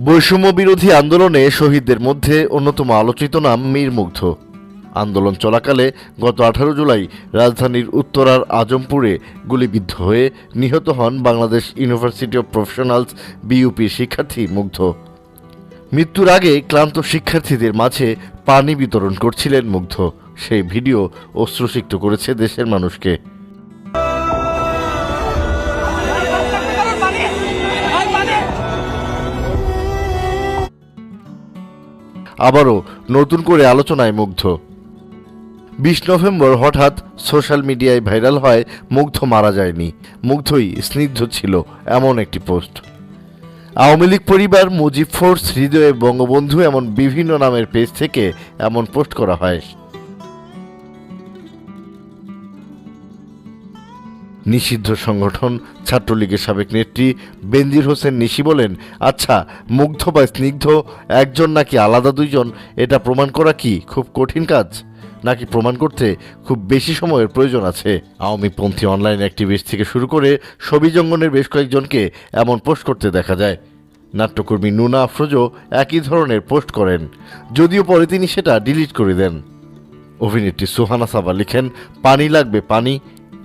বৈষম্য বিরোধী আন্দোলনে শহীদদের মধ্যে অন্যতম আলোচিত নাম মীর মুগ্ধ। আন্দোলন চলাকালে গত 18 জুলাই রাজধানীর উত্তরার আজমপুরে গুলিবিদ্ধ হয়ে নিহত হন বাংলাদেশ ইউনিভার্সিটি অব প্রফেশনালস বিইউপির শিক্ষার্থী মুগ্ধ। মৃত্যুর আগে ক্লান্ত শিক্ষার্থীদের মাঝে পানি বিতরণ করছিলেন মুগ্ধ। সেই ভিডিও অশ্রুসিক্ত করেছে দেশের মানুষকে। আবারও নতুন করে আলোচনায় মুগ্ধ। 20 নভেম্বর হঠাৎ সোশ্যাল মিডিয়ায় ভাইরাল হয় মুগ্ধ মারা যায়নি, মুগ্ধই স্নিগ্ধ ছিল এমন একটি পোস্ট। আওয়ামী লীগ পরিবার, মুজিব ফোর্স, হৃদয়ে বঙ্গবন্ধু এমন বিভিন্ন নামের পেজ থেকে এমন পোস্ট করা হয়। নিষিদ্ধ সংগঠন ছাত্রলীগের সাবেক নেত্রী বেনজির হোসেন নিশি বলেন, আচ্ছা, মুগ্ধ বা স্নিগ্ধ একজন নাকি আলাদা দুইজন, এটা প্রমাণ করা কি খুব কঠিন কাজ, নাকি প্রমাণ করতে খুব বেশি সময়ের প্রয়োজন আছে? আওয়ামীপন্থী অনলাইন অ্যাক্টিভিস্ট থেকে শুরু করে সবিজ অঙ্গনের বেশ কয়েকজনকে এমন পোস্ট করতে দেখা যায়। নাট্যকর্মী নুনা আফরোজও একই ধরনের পোস্ট করেন, যদিও পরে তিনি সেটা ডিলিট করে দেন। অভিনেত্রী সুহানা সাবা লিখেন, পানি লাগবে পানি।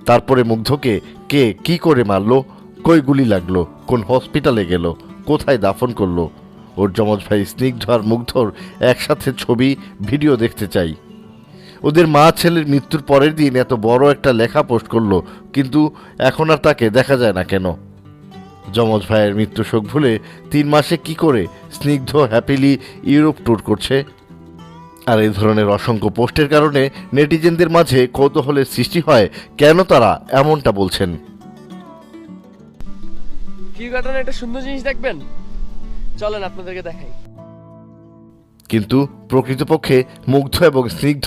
তারপরে মুগ্ধকে কে কি করে মারলো, কই গুলি লাগলো, কোন হসপিটালে গেল, কোথায় দাফন করলো? ওর যমজ ভাই স্নিগ্ধ আর মুগ্ধর একসাথে ছবি, ভিডিও দেখতে চাই। ওদের মা ছেলের মৃত্যুর পরের দিন এত বড় একটা লেখা পোস্ট করলো, কিন্তু এখন আর তাকে দেখা যায় না কেন? যমজ ভাইয়ের মৃত্যু শোক ভুলে 3 মাসে কি করে স্নিগ্ধ হ্যাপিলি ইউরোপ ট্যুর করছে? আর এই ধরনের অসংখ্য পোস্টের কারণে নেটিজেনদের মাঝে কৌতূহলের সৃষ্টি হয়, কেন তারা এমনটা বলছেন। কি ঘটনা, একটা সুন্দর জিনিস দেখবেন, চলেন আপনাদেরকে দেখাই। কিন্তু প্রকৃতপক্ষে মুগ্ধ এবং স্নিগ্ধ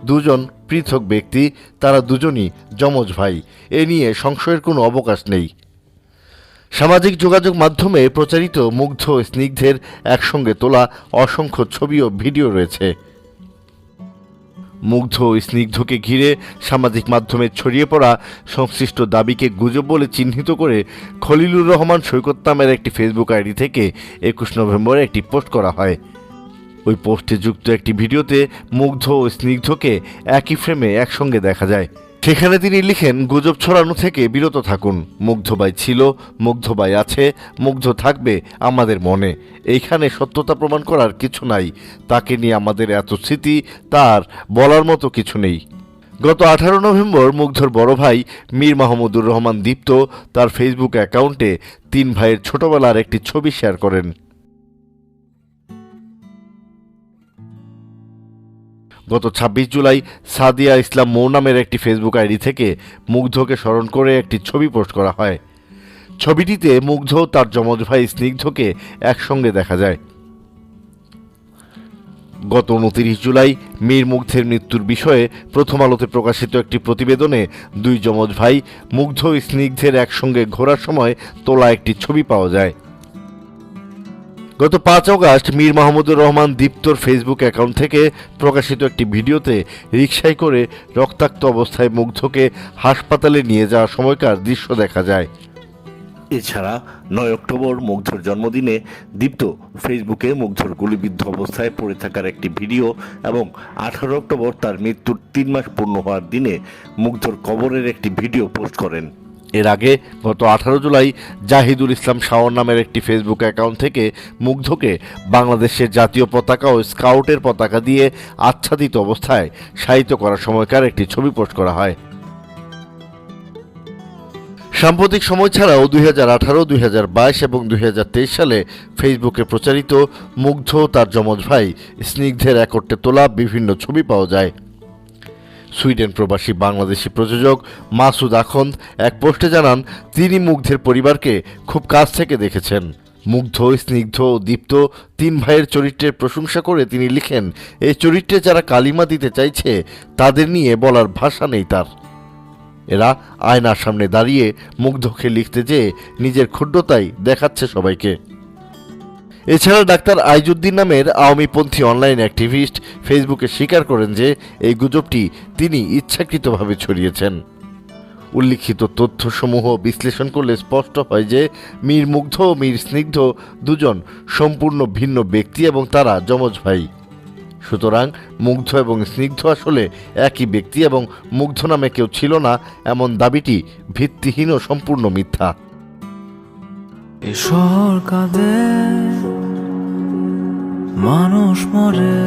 দুজন পৃথক ব্যক্তি, তারা দুজনই যমজ ভাই। এ নিয়ে সংশয়ের কোনো অবকাশ নেই। সামাজিক যোগাযোগ মাধ্যমে প্রচারিত মুগ্ধ ও স্নিগ্ধের একসঙ্গে তোলা অসংখ্য ছবি ও ভিডিও রয়েছে। মুগ্ধ ও স্নিগ্ধকে ঘিরে সামাজিক মাধ্যমে ছড়িয়ে পড়া সংশ্লিষ্ট দাবিকে গুজব বলে চিহ্নিত করে খলিলুর রহমান সৈকত নামের একটি ফেসবুক আইডি থেকে 21 নভেম্বর একটি পোস্ট করা হয়। ওই পোস্টে যুক্ত একটি ভিডিওতে মুগ্ধ ও স্নিগ্ধকে একই ফ্রেমে একসঙ্গে দেখা যায়। সেখানে তিনি লিখেন, গুজব ছড়ানো থেকে বিরত থাকুন। মুগ্ধবাই ছিল, মুগ্ধবাই আছে, মুগ্ধ থাকবে আমাদের মনে। এইখানে সত্যতা প্রমাণ করার কিছু নাই। তাকে নিয়ে আমাদের এত স্মৃতি, তার বলার মতো কিছু নেই। গত 18 নভেম্বর মুগ্ধর বড় ভাই মীর মাহমুদুর রহমান দীপ্ত তার ফেসবুক অ্যাকাউন্টে 3 ভাইয়ের ছোটবেলার একটি ছবি শেয়ার করেন। গত 26 জুলাই সাদিয়া ইসলাম মৌ নামের একটি ফেসবুক আইডি থেকে মুগ্ধকে স্মরণ করে একটি ছবি পোস্ট করা হয়। ছবিটিতে মুগ্ধ তার যমজ ভাই স্নিগ্ধকে একসঙ্গে দেখা যায়। গত 29 জুলাই মীর মুগ্ধের মৃত্যুর বিষয়ে প্রথম আলোতে প্রকাশিত একটি প্রতিবেদনে 2 যমজ ভাই মুগ্ধ ও স্নিগ্ধের একসঙ্গে ঘোরার সময় তোলা একটি ছবি পাওয়া যায়। গত 5 অগাস্ট মীর মাহমুদুর রহমান দীপ্তর ফেসবুক অ্যাকাউন্ট থেকে প্রকাশিত একটি ভিডিওতে রিকশায় করে রক্তাক্ত অবস্থায় মুগ্ধকে হাসপাতালে নিয়ে যাওয়ার সময়কার দৃশ্য দেখা যায়। এছাড়া 9 অক্টোবর মুগ্ধর জন্মদিনে দীপ্ত ফেসবুকে মুগ্ধর গুলিবিদ্ধ অবস্থায় পড়ে থাকার একটি ভিডিও এবং 18 অক্টোবর তার মৃত্যুর 3 মাস পূর্ণ হওয়ার দিনে মুগ্ধর কবরের একটি ভিডিও পোস্ট করেন। এর আগে গত 18 জুলাই জাহিদুল ইসলাম শাওন নামের একটি ফেসবুক অ্যাকাউন্ট থেকে মুগ্ধকে বাংলাদেশের জাতীয় পতাকা ও স্কাউটের পতাকা দিয়ে আচ্ছাদিত অবস্থায় শায়িত করার সময়কার একটি ছবি পোস্ট করা হয়। সাম্প্রতিক সময় ছাড়াও 2018, 2022 এবং 2023 সালে ফেসবুকে প্রচারিত মুগ্ধ তার যমজ ভাই স্নিগ্ধের একত্রে তোলা বিভিন্ন ছবি পাওয়া যায়। সুইডেন প্রবাসী বাংলাদেশি প্রযোজক মাসুদ আখন্দ এক পোস্টে জানান, তিনি মুগ্ধের পরিবারকে খুব কাছ থেকে দেখেছেন। মুগ্ধ, স্নিগ্ধ ও দীপ্ত 3 ভাইয়ের চরিত্রের প্রশংসা করে তিনি লিখেন, এই চরিত্রে যারা কালিমা দিতে চাইছে তাদের নিয়ে বলার ভাষা নেই তার। এরা আয়নার সামনে দাঁড়িয়ে মুগ্ধকে লিখতে যেয়ে নিজের ক্ষুদ্রতাই দেখাচ্ছে সবাইকে। এছাড়া ডাক্তার আইজুদ্দিন নামের আওয়ামীপন্থী অনলাইন অ্যাক্টিভিস্ট ফেসবুকে স্বীকার করেন যে এই গুজবটি তিনি ইচ্ছাকৃতভাবে ছড়িয়েছেন। উল্লিখিত তথ্যসমূহ বিশ্লেষণ করলে স্পষ্ট হয় যে মীর মুগ্ধ ও মীর স্নিগ্ধ দুজন সম্পূর্ণ ভিন্ন ব্যক্তি এবং তারা যমজ ভাই। সুতরাং মুগ্ধ এবং স্নিগ্ধ আসলে একই ব্যক্তি এবং মুগ্ধ নামে কেউ ছিল না, এমন দাবিটি ভিত্তিহীন ও সম্পূর্ণ মিথ্যা। এ শহর কাঁদে, মানুষ মরে।